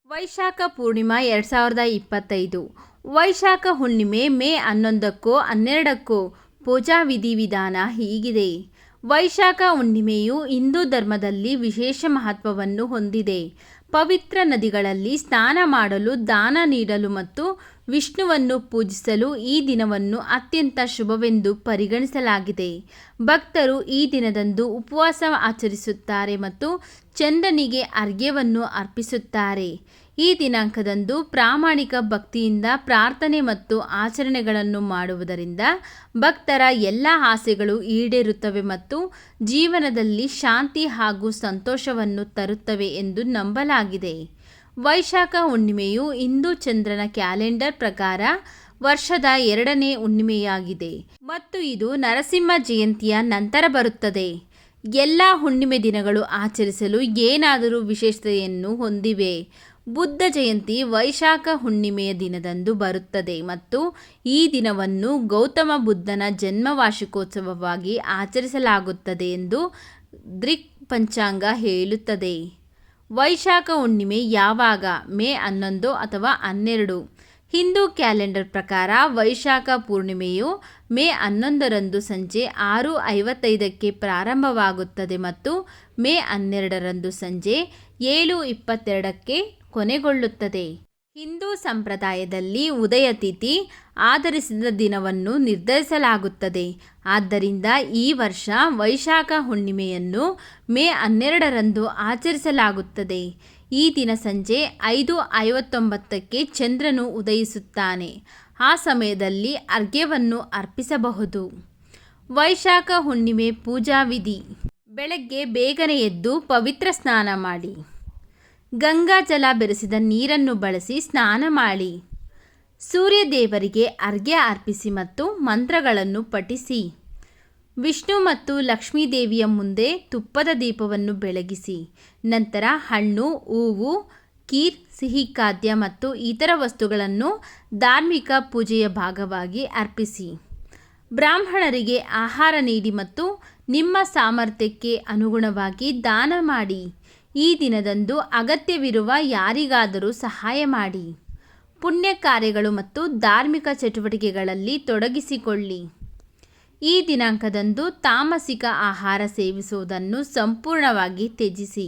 ವೈಶಾಖ ಪೂರ್ಣಿಮಾ 2025 ವೈಶಾಖ ಹುಣ್ಣಿಮೆ ಮೇ 11ಕ್ಕೋ 12ಕ್ಕೋ ಪೂಜಾ ವಿಧಿವಿಧಾನ ಹೀಗಿದೆ. ವೈಶಾಖ ಹುಣ್ಣಿಮೆಯು ಹಿಂದೂ ಧರ್ಮದಲ್ಲಿ ವಿಶೇಷ ಮಹತ್ವವನ್ನು ಹೊಂದಿದೆ. ಪವಿತ್ರ ನದಿಗಳಲ್ಲಿ ಸ್ನಾನ ಮಾಡಲು, ದಾನ ನೀಡಲು ಮತ್ತು ವಿಷ್ಣುವನ್ನು ಪೂಜಿಸಲು ಈ ದಿನವನ್ನು ಅತ್ಯಂತ ಶುಭವೆಂದು ಪರಿಗಣಿಸಲಾಗಿದೆ. ಭಕ್ತರು ಈ ದಿನದಂದು ಉಪವಾಸ ಆಚರಿಸುತ್ತಾರೆ ಮತ್ತು ಚಂದ್ರನಿಗೆ ಅರ್ಘ್ಯವನ್ನು ಅರ್ಪಿಸುತ್ತಾರೆ. ಈ ದಿನಾಂಕದಂದು ಪ್ರಾಮಾಣಿಕ ಭಕ್ತಿಯಿಂದ ಪ್ರಾರ್ಥನೆ ಮತ್ತು ಆಚರಣೆಗಳನ್ನು ಮಾಡುವುದರಿಂದ ಭಕ್ತರ ಎಲ್ಲ ಆಸೆಗಳು ಈಡೇರುತ್ತವೆ ಮತ್ತು ಜೀವನದಲ್ಲಿ ಶಾಂತಿ ಹಾಗೂ ಸಂತೋಷವನ್ನು ತರುತ್ತವೆ ಎಂದು ನಂಬಲಾಗಿದೆ. ವೈಶಾಖ ಹುಣ್ಣಿಮೆಯು ಹಿಂದೂ ಚಂದ್ರನ ಕ್ಯಾಲೆಂಡರ್ ಪ್ರಕಾರ ವರ್ಷದ 2ನೇ ಹುಣ್ಣಿಮೆಯಾಗಿದೆ ಮತ್ತು ಇದು ನರಸಿಂಹ ಜಯಂತಿಯ ನಂತರ ಬರುತ್ತದೆ. ಎಲ್ಲ ಹುಣ್ಣಿಮೆ ದಿನಗಳು ಆಚರಿಸಲು ಏನಾದರೂ ವಿಶೇಷತೆಯನ್ನು ಹೊಂದಿವೆ. ಬುದ್ಧ ಜಯಂತಿ ವೈಶಾಖ ಹುಣ್ಣಿಮೆಯ ದಿನದಂದು ಬರುತ್ತದೆ ಮತ್ತು ಈ ದಿನವನ್ನು ಗೌತಮ ಬುದ್ಧನ ಜನ್ಮ ವಾರ್ಷಿಕೋತ್ಸವವಾಗಿ ಆಚರಿಸಲಾಗುತ್ತದೆ ಎಂದು ದೃಕ್ ಪಂಚಾಂಗ ಹೇಳುತ್ತದೆ. ವೈಶಾಖ ಹುಣ್ಣಿಮೆ ಯಾವಾಗ? ಮೇ 11 ಅಥವಾ 12. ಹಿಂದೂ ಕ್ಯಾಲೆಂಡರ್ ಪ್ರಕಾರ ವೈಶಾಖ ಪೂರ್ಣಿಮೆಯು ಮೇ 11ರಂದು ಸಂಜೆ 6:55ಕ್ಕೆ ಪ್ರಾರಂಭವಾಗುತ್ತದೆ ಮತ್ತು ಮೇ 12ರಂದು ಸಂಜೆ 7:22ಕ್ಕೆ ಕೊನೆಗೊಳ್ಳುತ್ತದೆ. ಹಿಂದೂ ಸಂಪ್ರದಾಯದಲ್ಲಿ ಉದಯ ತಿಥಿ ಆಧರಿಸಿದ ದಿನವನ್ನು ನಿರ್ಧರಿಸಲಾಗುತ್ತದೆ. ಆದ್ದರಿಂದ ಈ ವರ್ಷ ವೈಶಾಖ ಹುಣ್ಣಿಮೆಯನ್ನು ಮೇ 12ರಂದು ಆಚರಿಸಲಾಗುತ್ತದೆ. ಈ ದಿನ ಸಂಜೆ 5:59ಕ್ಕೆ ಚಂದ್ರನು ಉದಯಿಸುತ್ತಾನೆ. ಆ ಸಮಯದಲ್ಲಿ ಅರ್ಘ್ಯವನ್ನು ಅರ್ಪಿಸಬಹುದು. ವೈಶಾಖ ಹುಣ್ಣಿಮೆ ಪೂಜಾ ವಿಧಿ: ಬೆಳಗ್ಗೆ ಬೇಗನೆ ಎದ್ದು ಪವಿತ್ರ ಸ್ನಾನ ಮಾಡಿ. ಗಂಗಾ ಜಲ ಬೆರೆಸಿದ ನೀರನ್ನು ಬಳಸಿ ಸ್ನಾನ ಮಾಡಿ. ಸೂರ್ಯ ದೇವರಿಗೆ ಅರ್ಘ್ಯ ಅರ್ಪಿಸಿ ಮತ್ತು ಮಂತ್ರಗಳನ್ನು ಪಠಿಸಿ. ವಿಷ್ಣು ಮತ್ತು ಲಕ್ಷ್ಮೀ ದೇವಿಯ ಮುಂದೆ ತುಪ್ಪದ ದೀಪವನ್ನು ಬೆಳಗಿಸಿ. ನಂತರ ಹಣ್ಣು, ಹೂವು, ಖೀರ್, ಸಿಹಿ ಖಾದ್ಯ ಮತ್ತು ಇತರ ವಸ್ತುಗಳನ್ನು ಧಾರ್ಮಿಕ ಪೂಜೆಯ ಭಾಗವಾಗಿ ಅರ್ಪಿಸಿ. ಬ್ರಾಹ್ಮಣರಿಗೆ ಆಹಾರ ನೀಡಿ ಮತ್ತು ನಿಮ್ಮ ಸಾಮರ್ಥ್ಯಕ್ಕೆ ಅನುಗುಣವಾಗಿ ದಾನ ಮಾಡಿ. ಈ ದಿನದಂದು ಅಗತ್ಯವಿರುವ ಯಾರಿಗಾದರೂ ಸಹಾಯ ಮಾಡಿ. ಪುಣ್ಯ ಕಾರ್ಯಗಳು ಮತ್ತು ಧಾರ್ಮಿಕ ಚಟುವಟಿಕೆಗಳಲ್ಲಿ ತೊಡಗಿಸಿಕೊಳ್ಳಿ. ಈ ದಿನಾಂಕದಂದು ತಾಮಸಿಕ ಆಹಾರ ಸೇವಿಸುವುದನ್ನು ಸಂಪೂರ್ಣವಾಗಿ ತ್ಯಜಿಸಿ.